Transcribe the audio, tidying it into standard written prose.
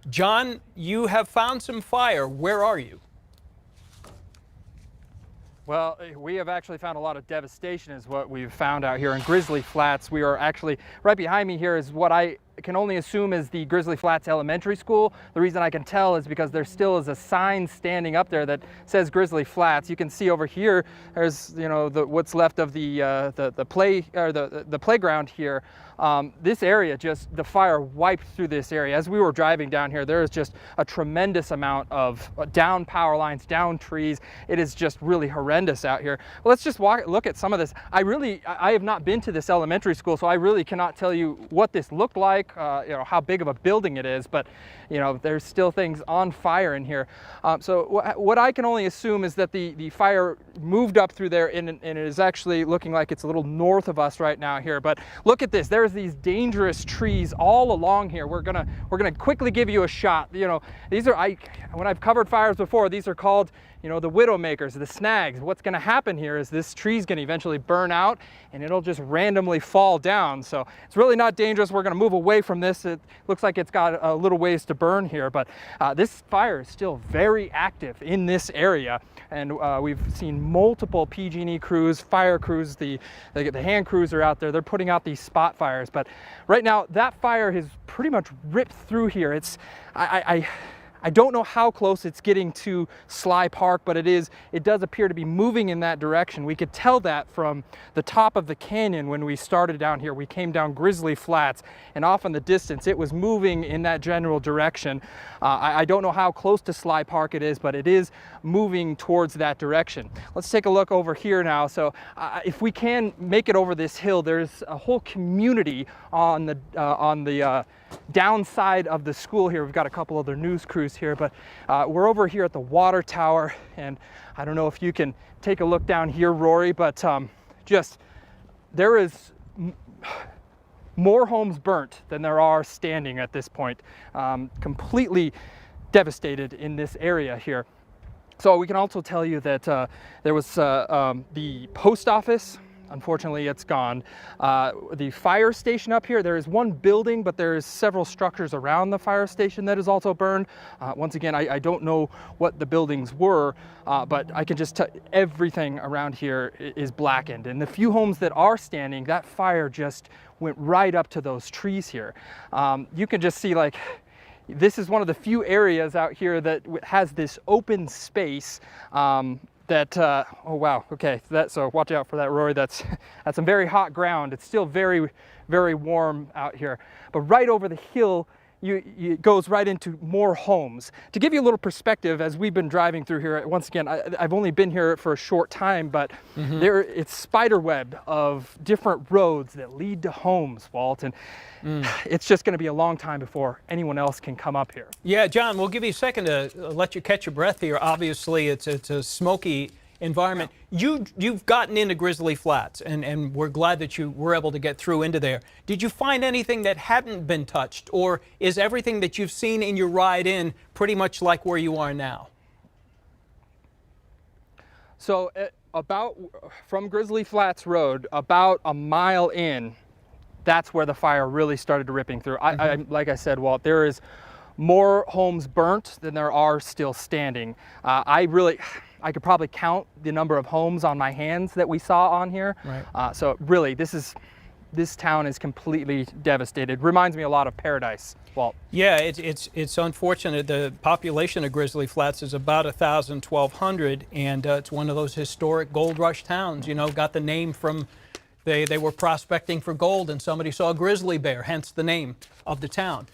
John, you have found some fire. Where are you? Well, we have actually found a lot of devastation is what we've found out here in Grizzly Flats. We are actually, right behind me here is what I can only assume is the Grizzly Flats Elementary School. The reason I can tell is because there still is a sign standing up there that says Grizzly Flats. You can see over here, there's what's left of the playground here. This area, just the fire wiped through this area. As we were driving down here, there is just a tremendous amount of down power lines, down trees. It is just really horrendous out here. Well, let's just look at some of this. I have not been to this elementary school, so I really cannot tell you what this looked like, how big of a building it is, but there's still things on fire in here. So what I can only assume is that the fire moved up through there and it is actually looking like it's a little north of us right now here. But look at this. There's these dangerous trees all along here. We're gonna quickly give you a shot. These are when I've covered fires before, these are called the widow makers, the snags. What's going to happen here is this tree's going to eventually burn out and it'll just randomly fall down. So it's really not dangerous. We're going to move away from this. It looks like it's got a little ways to burn here, but this fire is still very active in this area. And we've seen multiple PG&E crews, fire crews, the hand crews are out there. They're putting out these spot fires. But right now that fire has pretty much ripped through here. I don't know how close it's getting to Sly Park, but it does appear to be moving in that direction. We could tell that from the top of the canyon when we started down here. We came down Grizzly Flats, and off in the distance, it was moving in that general direction. I don't know how close to Sly Park it is, but it is moving towards that direction. Let's take a look over here now. So if we can make it over this hill, there's a whole community on the downside of the school here. We've got a couple other news crews here, but we're over here at the water tower, and I don't know if you can take a look down here, Rory, but there is more homes burnt than there are standing at this point. Completely devastated in this area here. So we can also tell you that there was the post office. Unfortunately, it's gone. The fire station up here, there is one building, but there's several structures around the fire station that is also burned. Once again, I don't know what the buildings were, but I can just tell everything around here is blackened. And the few homes that are standing, that fire just went right up to those trees here. You can just see, like, this is one of the few areas out here that has this open space. Oh wow, okay, so watch out for that, Rory. That's some very hot ground. It's still very, very warm out here. But right over the hill, it goes right into more homes. To give you a little perspective, as we've been driving through here, once again, I've only been here for a short time, but it's spiderweb of different roads that lead to homes, Walt, and it's just going to be a long time before anyone else can come up here. Yeah, John, we'll give you a second to let you catch your breath here. Obviously, it's a smoky environment. Yeah. You've gotten into Grizzly Flats, and we're glad that you were able to get through into there. Did you find anything that hadn't been touched, or is everything that you've seen in your ride in pretty much like where you are now? So from Grizzly Flats Road, about a mile in, that's where the fire really started ripping through. Like I said, Walt, there is more homes burnt than there are still standing. I could probably count the number of homes on my hands that we saw on here. Right. So really, this town is completely devastated. Reminds me a lot of Paradise, Walt. Yeah, it's unfortunate. The population of Grizzly Flats is about 1,000, 1,200, and it's one of those historic gold rush towns. Got the name from they were prospecting for gold, and somebody saw a grizzly bear, hence the name of the town.